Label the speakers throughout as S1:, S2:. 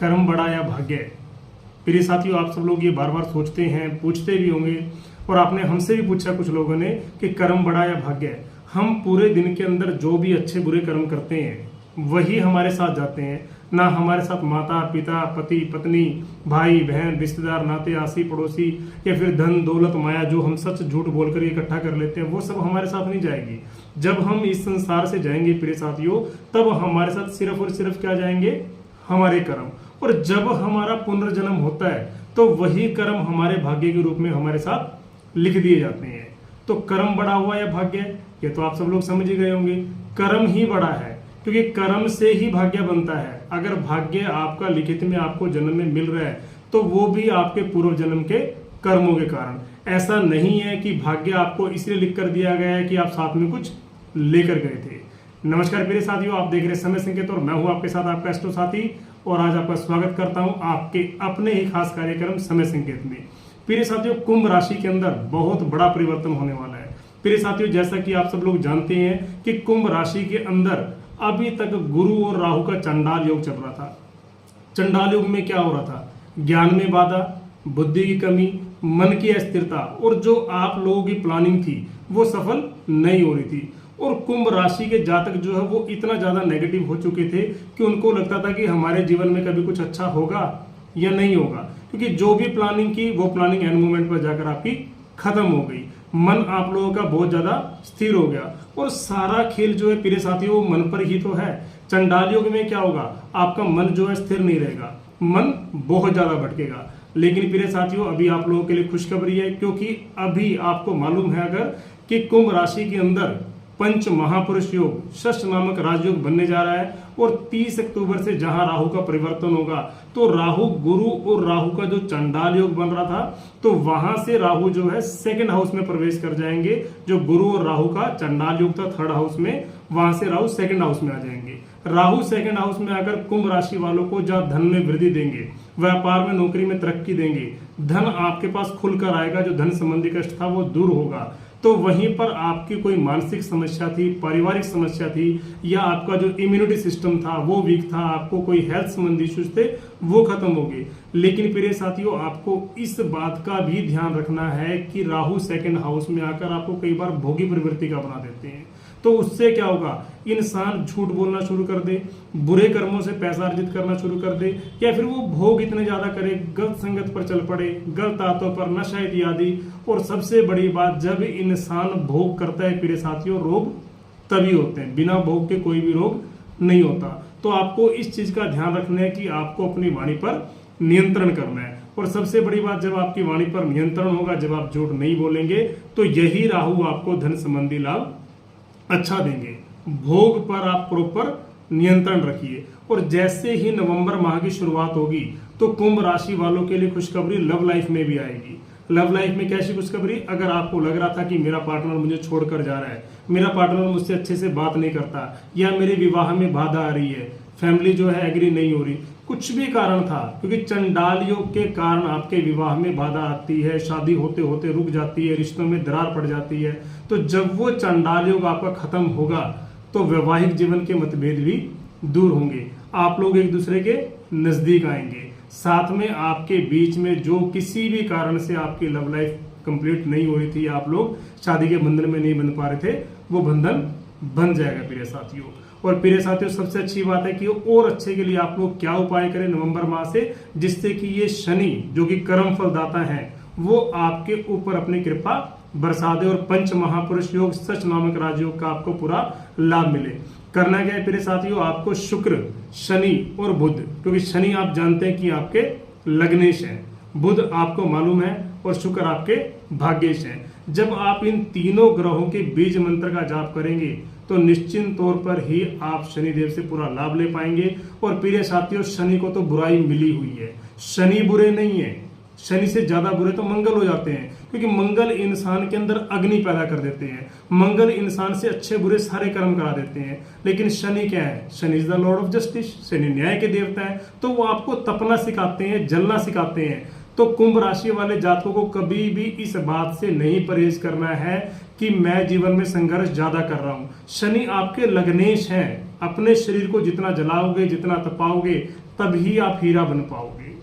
S1: कर्म बड़ा या भाग्य। प्रिय साथियों, आप सब लोग ये बार बार सोचते हैं, पूछते भी होंगे और आपने हमसे भी पूछा कुछ लोगों ने कि कर्म बड़ा या भाग्य। हम पूरे दिन के अंदर जो भी अच्छे बुरे कर्म करते हैं वही हमारे साथ जाते हैं, ना हमारे साथ माता पिता, पति पत्नी, भाई बहन, रिश्तेदार, नाते, आसी पड़ोसी या फिर धन दौलत माया जो हम सच झूठ बोलकर इकट्ठा कर लेते हैं, वो सब हमारे साथ नहीं जाएगी। जब हम इस संसार से जाएंगे प्रिय साथियों, तब हमारे साथ सिर्फ और सिर्फ क्या जाएंगे? हमारे कर्म। और जब हमारा पुनर्जन्म होता है तो वही कर्म हमारे भाग्य के रूप में हमारे साथ लिख दिए जाते हैं। तो कर्म बड़ा हुआ या भाग्य, ये तो आप सब लोग समझ ही गए होंगे। कर्म ही बड़ा है, क्योंकि कर्म से ही भाग्य बनता है। अगर भाग्य आपका लिखित में आपको जन्म में मिल रहा है तो वो भी आपके पूर्व जन्म के कर्मों के कारण। ऐसा नहीं है कि भाग्य आपको इसलिए लिख कर दिया गया है कि आप साथ में कुछ लेकर गए थे। नमस्कार प्रिय साथियों, आप देख रहे हैं समय संकेत और मैं हूं आपके साथ आपका एस्ट्रो साथी, और आज आपका स्वागत करता हूं आपके अपने ही खास कार्यक्रम समय संकेत में। प्रिय साथियों, कुंभ राशि के अंदर बहुत बड़ा परिवर्तन होने वाला है। प्रिय साथियों, जैसा कि आप सब लोग जानते हैं कि कुंभ राशि के अंदर अभी तक गुरु और राहु का चंडाल योग चल रहा था। चंडाल योग में क्या हो रहा था? ज्ञान में बाधा, बुद्धि की कमी, मन की अस्थिरता, और जो आप लोगों की प्लानिंग थी वो सफल नहीं हो रही थी। और कुंभ राशि के जातक जो है वो इतना ज्यादा नेगेटिव हो चुके थे कि उनको लगता था कि हमारे जीवन में कभी कुछ अच्छा होगा या नहीं होगा, क्योंकि जो भी प्लानिंग की वो प्लानिंग एंड मोमेंट पर जाकर आपकी खत्म हो गई। मन आप लोगों का बहुत ज्यादा स्थिर हो गया और सारा खेल जो है प्रिय साथियों वो मन पर ही तो है। चंडाल योग में क्या होगा? आपका मन जो है स्थिर नहीं रहेगा, मन बहुत ज्यादा भटकेगा। लेकिन प्रिय साथियों, अभी आप लोगों के लिए खुशखबरी है, क्योंकि अभी आपको मालूम है अगर कि कुंभ राशि के अंदर पंच महापुरुष योग षष्ठ नामक राजयोग बनने जा रहा है। और 30 अक्टूबर से जहां राहु का परिवर्तन होगा तो राहु गुरु और राहु का जो चंडाल योग बन रहा था तो वहां से राहु जो है सेकंड हाउस में प्रवेश कर जाएंगे। जो गुरु और राहु का चंडाल योग था थर्ड हाउस में, वहां से राहु सेकंड हाउस में आ जाएंगे। राहु सेकंड हाउस में आकर कुंभ राशि वालों को जहां धन में वृद्धि देंगे, व्यापार में नौकरी में तरक्की देंगे, धन आपके पास खुलकर आएगा, जो धन संबंधी कष्ट था वो दूर होगा। तो वहीं पर आपकी कोई मानसिक समस्या थी, पारिवारिक समस्या थी, या आपका जो इम्यूनिटी सिस्टम था वो वीक था, आपको कोई हेल्थ संबंधी इश्यूज थे, वो खत्म हो गए। लेकिन प्रिय साथियों, आपको इस बात का भी ध्यान रखना है कि राहु सेकंड हाउस में आकर आपको कई बार भोगी प्रवृत्ति का बना देते हैं। तो उससे क्या होगा? इंसान झूठ बोलना शुरू कर दे, बुरे कर्मों से पैसा अर्जित करना शुरू कर दे, या फिर वो भोग इतने ज्यादा करे, गलत संगत पर चल पड़े, गलत आदतों पर, नशा इत्यादि। और सबसे बड़ी बात, जब इंसान भोग करता है प्रिय साथियों, रोग तभी होते हैं, बिना भोग के कोई भी रोग नहीं होता। तो आपको इस चीज का ध्यान रखना है कि आपको अपनी वाणी पर नियंत्रण करना है। और सबसे बड़ी बात, जब आपकी वाणी पर नियंत्रण होगा, जब आप झूठ नहीं बोलेंगे, तो यही राहु आपको धन संबंधी लाभ अच्छा देंगे। भोग पर आप प्रॉपर नियंत्रण रखिए। और जैसे ही नवंबर माह की शुरुआत होगी तो कुंभ राशि वालों के लिए खुशखबरी लव लाइफ में भी आएगी। लव लाइफ में कैसी खुशखबरी? अगर आपको लग रहा था कि मेरा पार्टनर मुझे छोड़कर जा रहा है, मेरा पार्टनर मुझसे अच्छे से बात नहीं करता, या मेरे विवाह में बाधा आ रही है, फैमिली जो है एग्री नहीं हो रही, कुछ भी कारण था, क्योंकि चंडाल योग के कारण आपके विवाह में बाधा आती है, शादी होते होते रुक जाती है, रिश्तों में दरार पड़ जाती है। तो जब वो चंडाल योग आपका खत्म होगा तो वैवाहिक जीवन के मतभेद भी दूर होंगे, आप लोग एक दूसरे के नजदीक आएंगे। साथ में आपके बीच में जो किसी भी कारण से आपकी लव लाइफ कंप्लीट नहीं हो रही थी, आप लोग शादी के बंधन में नहीं बन पा रहे थे, वो बंधन बन जाएगा प्रिय साथियों। और प्रिय साथियों, सबसे अच्छी बात है कि और अच्छे के लिए आप लोग क्या उपाय करें नवंबर माह से, जिससे कि ये शनि जो कि कर्म फलदाता है वो आपके ऊपर अपनी कृपा बरसा दे और पंच महापुरुष योग सच नामक राजयोग का आपको पूरा लाभ मिले। करना क्या है प्रिय साथियों? आपको शुक्र, शनि और बुध, क्योंकि शनि आप जानते हैं कि आपके लग्नेश है, बुध आपको मालूम है, और शुक्र आपके भाग्येश है। जब आप इन तीनों ग्रहों के बीज मंत्र का जाप करेंगे तो निश्चित तौर पर ही आप शनिदेव से पूरा लाभ ले पाएंगे। और प्रिय साथियों, शनि को तो बुराई मिली हुई है, शनि बुरे नहीं है, शनि से ज्यादा बुरे तो मंगल हो जाते हैं, क्योंकि मंगल इंसान के अंदर अग्नि पैदा कर देते हैं, मंगल इंसान से अच्छे बुरे सारे कर्म करा देते हैं। लेकिन शनि क्या है? Shani is the Lord of justice, Shani न्याय के देवता है, तो वो आपको तपना सिखाते हैं, जलना सिखाते हैं। तो कुंभ राशि वाले जातकों को कभी भी इस बात से नहीं परहेज करना है कि मैं जीवन में संघर्ष ज्यादा कर रहा हूं। शनि आपके लग्नेश हैं, अपने शरीर को जितना जलाओगे, जितना तपाओगे, तभी आप हीरा बन पाओगे।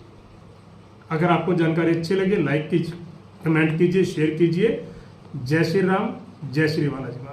S1: अगर आपको जानकारी अच्छी लगे लाइक कीजिए, कमेंट कीजिए, शेयर कीजिए। जय श्री राम, जय श्री बालाजी।